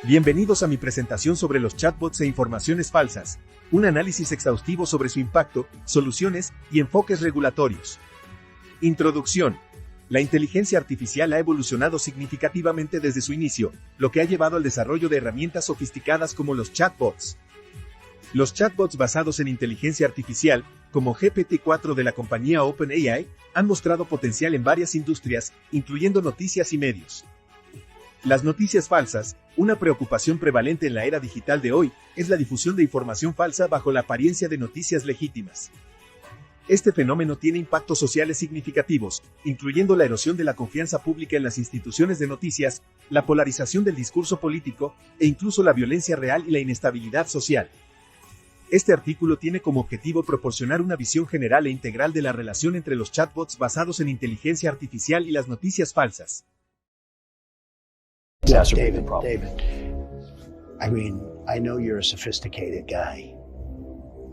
Bienvenidos a mi presentación sobre los chatbots e informaciones falsas, un análisis exhaustivo sobre su impacto, soluciones y enfoques regulatorios. Introducción. La inteligencia artificial ha evolucionado significativamente desde su inicio, lo que ha llevado al desarrollo de herramientas sofisticadas como los chatbots. Los chatbots basados en inteligencia artificial, como GPT-4 de la compañía OpenAI, han mostrado potencial en varias industrias, incluyendo noticias y medios. Las noticias falsas, una preocupación prevalente en la era digital de hoy, es la difusión de información falsa bajo la apariencia de noticias legítimas. Este fenómeno tiene impactos sociales significativos, incluyendo la erosión de la confianza pública en las instituciones de noticias, la polarización del discurso político, e incluso la violencia real y la inestabilidad social. Este artículo tiene como objetivo proporcionar una visión general e integral de la relación entre los chatbots basados en inteligencia artificial y las noticias falsas. David, I mean, I know you're a sophisticated guy.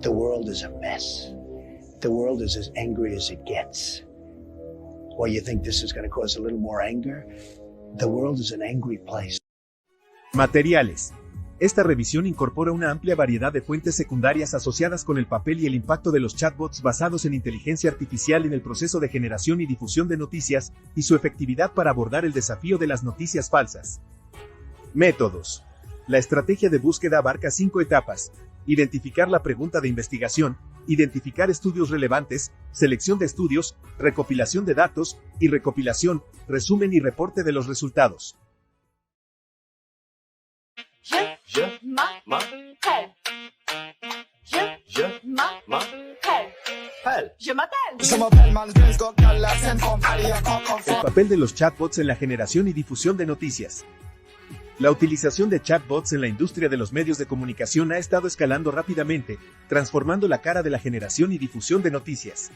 The world is a mess. The world is as angry as it gets. Well, you think this is going to cause a little more anger? The world is an angry place. Materiales. Esta revisión incorpora una amplia variedad de fuentes secundarias asociadas con el papel y el impacto de los chatbots basados en inteligencia artificial en el proceso de generación y difusión de noticias, y su efectividad para abordar el desafío de las noticias falsas. Métodos. La estrategia de búsqueda abarca 5 etapas: identificar la pregunta de investigación, identificar estudios relevantes, selección de estudios, recopilación de datos, y recopilación, resumen y reporte de los resultados. El papel de los chatbots en la generación y difusión de noticias. La utilización de chatbots en la industria de los medios de comunicación ha estado escalando rápidamente, transformando la cara de la generación y difusión de noticias.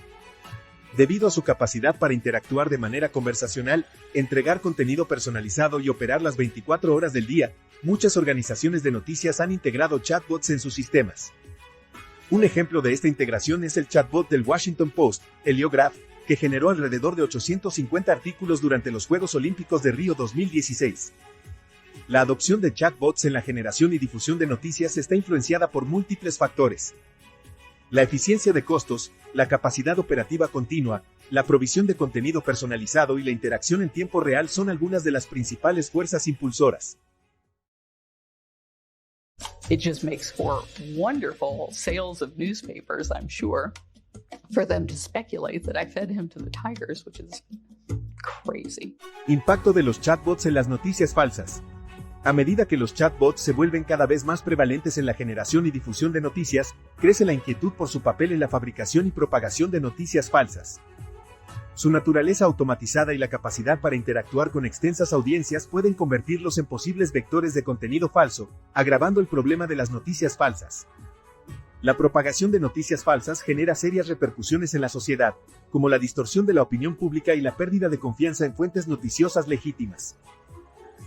Debido a su capacidad para interactuar de manera conversacional, entregar contenido personalizado y operar las 24 horas del día, muchas organizaciones de noticias han integrado chatbots en sus sistemas. Un ejemplo de esta integración es el chatbot del Washington Post, Heliograph, que generó alrededor de 850 artículos durante los Juegos Olímpicos de Río 2016. La adopción de chatbots en la generación y difusión de noticias está influenciada por múltiples factores. La eficiencia de costos, la capacidad operativa continua, la provisión de contenido personalizado y la interacción en tiempo real son algunas de las principales fuerzas impulsoras. It just makes for wonderful sales of newspapers, I'm sure, for them to speculate that I fed him to the tigers, which is crazy. Impacto de los chatbots en las noticias falsas. A medida que los chatbots se vuelven cada vez más prevalentes en la generación y difusión de noticias, crece la inquietud por su papel en la fabricación y propagación de noticias falsas. Su naturaleza automatizada y la capacidad para interactuar con extensas audiencias pueden convertirlos en posibles vectores de contenido falso, agravando el problema de las noticias falsas. La propagación de noticias falsas genera serias repercusiones en la sociedad, como la distorsión de la opinión pública y la pérdida de confianza en fuentes noticiosas legítimas.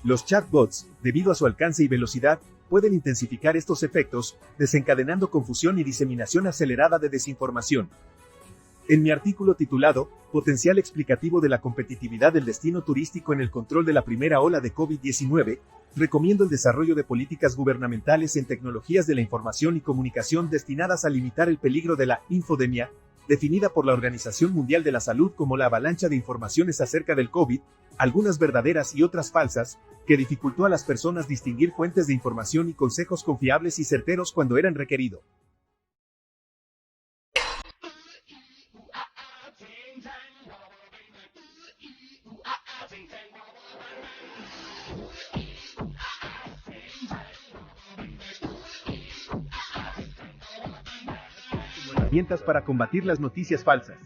Los chatbots, debido a su alcance y velocidad, pueden intensificar estos efectos, desencadenando confusión y diseminación acelerada de desinformación. En mi artículo titulado Potencial explicativo de la competitividad del destino turístico en el control de la primera ola de COVID-19, recomiendo el desarrollo de políticas gubernamentales en tecnologías de la información y comunicación destinadas a limitar el peligro de la infodemia, definida por la Organización Mundial de la Salud como la avalancha de informaciones acerca del COVID, algunas verdaderas y otras falsas, que dificultó a las personas distinguir fuentes de información y consejos confiables y certeros cuando eran requeridos. Herramientas para combatir las noticias falsas.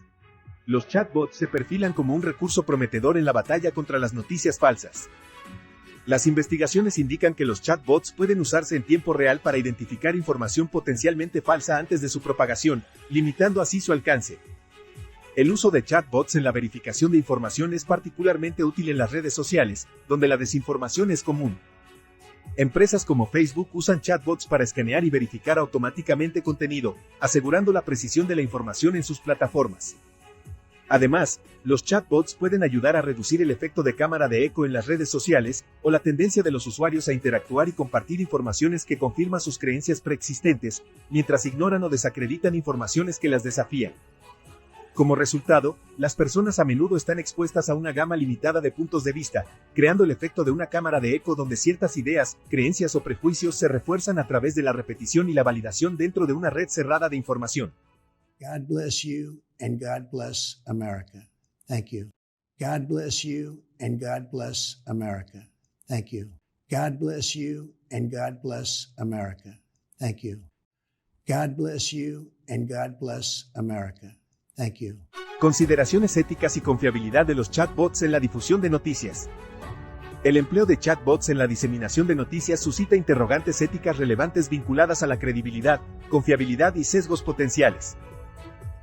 Los chatbots se perfilan como un recurso prometedor en la batalla contra las noticias falsas. Las investigaciones indican que los chatbots pueden usarse en tiempo real para identificar información potencialmente falsa antes de su propagación, limitando así su alcance. El uso de chatbots en la verificación de información es particularmente útil en las redes sociales, donde la desinformación es común. Empresas como Facebook usan chatbots para escanear y verificar automáticamente contenido, asegurando la precisión de la información en sus plataformas. Además, los chatbots pueden ayudar a reducir el efecto de cámara de eco en las redes sociales o la tendencia de los usuarios a interactuar y compartir informaciones que confirman sus creencias preexistentes, mientras ignoran o desacreditan informaciones que las desafían. Como resultado, las personas a menudo están expuestas a una gama limitada de puntos de vista, creando el efecto de una cámara de eco donde ciertas ideas, creencias o prejuicios se refuerzan a través de la repetición y la validación dentro de una red cerrada de información. God bless you and God bless America. Thank you. God bless you and God bless America. Thank you. God bless you and God bless America. Thank you. God bless you and God bless America. Thank you. Consideraciones éticas y confiabilidad de los chatbots en la difusión de noticias. El empleo de chatbots en la diseminación de noticias suscita interrogantes éticas relevantes vinculadas a la credibilidad, confiabilidad y sesgos potenciales.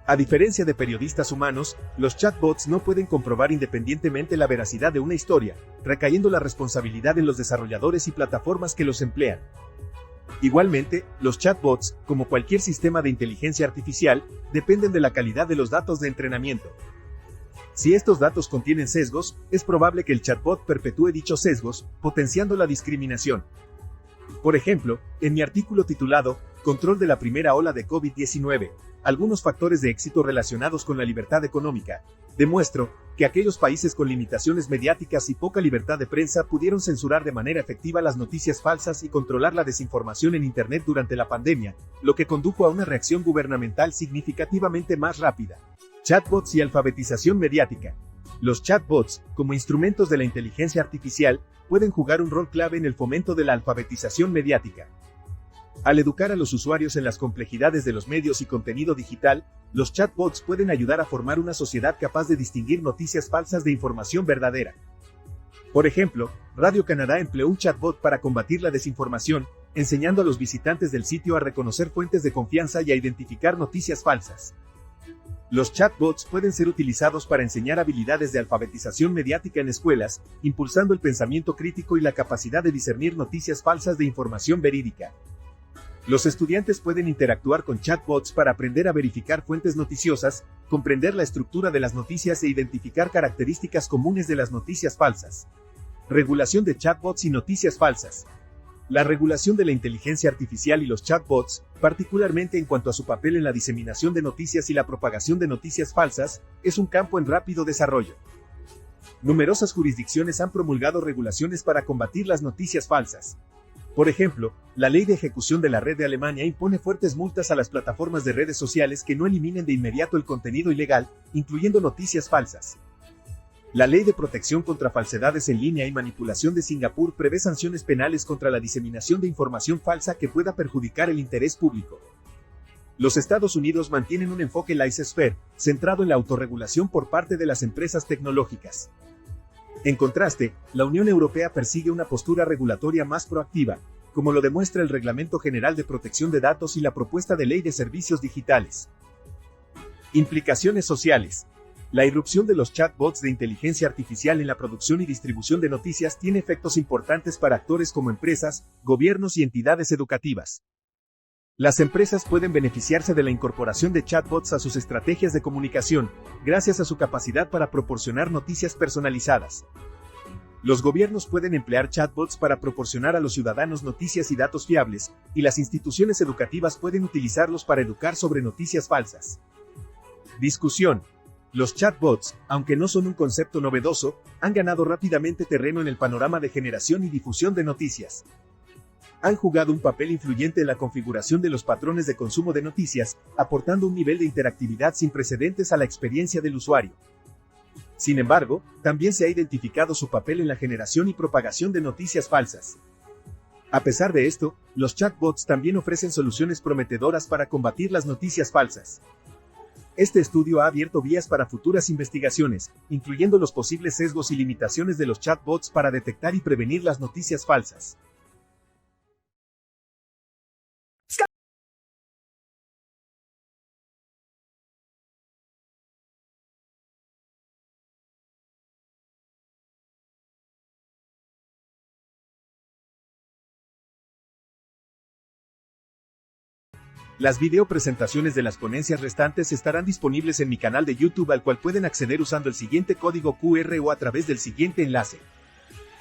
A diferencia de periodistas humanos, los chatbots no pueden comprobar independientemente la veracidad de una historia, recayendo la responsabilidad en los desarrolladores y plataformas que los emplean. Igualmente, los chatbots, como cualquier sistema de inteligencia artificial, dependen de la calidad de los datos de entrenamiento. Si estos datos contienen sesgos, es probable que el chatbot perpetúe dichos sesgos, potenciando la discriminación. Por ejemplo, en mi artículo titulado Control de la primera ola de COVID-19, algunos factores de éxito relacionados con la libertad económica, demuestro que aquellos países con limitaciones mediáticas y poca libertad de prensa pudieron censurar de manera efectiva las noticias falsas y controlar la desinformación en Internet durante la pandemia, lo que condujo a una reacción gubernamental significativamente más rápida. Chatbots y alfabetización mediática. Los chatbots, como instrumentos de la inteligencia artificial, pueden jugar un rol clave en el fomento de la alfabetización mediática. Al educar a los usuarios en las complejidades de los medios y contenido digital, los chatbots pueden ayudar a formar una sociedad capaz de distinguir noticias falsas de información verdadera. Por ejemplo, Radio-Canada empleó un chatbot para combatir la desinformación, enseñando a los visitantes del sitio a reconocer fuentes de confianza y a identificar noticias falsas. Los chatbots pueden ser utilizados para enseñar habilidades de alfabetización mediática en escuelas, impulsando el pensamiento crítico y la capacidad de discernir noticias falsas de información verídica. Los estudiantes pueden interactuar con chatbots para aprender a verificar fuentes noticiosas, comprender la estructura de las noticias e identificar características comunes de las noticias falsas. Regulación de chatbots y noticias falsas. La regulación de la inteligencia artificial y los chatbots, particularmente en cuanto a su papel en la diseminación de noticias y la propagación de noticias falsas, es un campo en rápido desarrollo. Numerosas jurisdicciones han promulgado regulaciones para combatir las noticias falsas. Por ejemplo, la Ley de Ejecución de la Red de Alemania impone fuertes multas a las plataformas de redes sociales que no eliminen de inmediato el contenido ilegal, incluyendo noticias falsas. La Ley de Protección contra Falsedades en Línea y Manipulación de Singapur prevé sanciones penales contra la diseminación de información falsa que pueda perjudicar el interés público. Los Estados Unidos mantienen un enfoque laissez-faire, centrado en la autorregulación por parte de las empresas tecnológicas. En contraste, la Unión Europea persigue una postura regulatoria más proactiva, como lo demuestra el Reglamento General de Protección de Datos y la propuesta de Ley de Servicios Digitales. Implicaciones sociales. La irrupción de los chatbots de inteligencia artificial en la producción y distribución de noticias tiene efectos importantes para actores como empresas, gobiernos y entidades educativas. Las empresas pueden beneficiarse de la incorporación de chatbots a sus estrategias de comunicación, gracias a su capacidad para proporcionar noticias personalizadas. Los gobiernos pueden emplear chatbots para proporcionar a los ciudadanos noticias y datos fiables, y las instituciones educativas pueden utilizarlos para educar sobre noticias falsas. Discusión. Los chatbots, aunque no son un concepto novedoso, han ganado rápidamente terreno en el panorama de generación y difusión de noticias. Han jugado un papel influyente en la configuración de los patrones de consumo de noticias, aportando un nivel de interactividad sin precedentes a la experiencia del usuario. Sin embargo, también se ha identificado su papel en la generación y propagación de noticias falsas. A pesar de esto, los chatbots también ofrecen soluciones prometedoras para combatir las noticias falsas. Este estudio ha abierto vías para futuras investigaciones, incluyendo los posibles sesgos y limitaciones de los chatbots para detectar y prevenir las noticias falsas. Las video presentaciones de las ponencias restantes estarán disponibles en mi canal de YouTube, al cual pueden acceder usando el siguiente código QR o a través del siguiente enlace.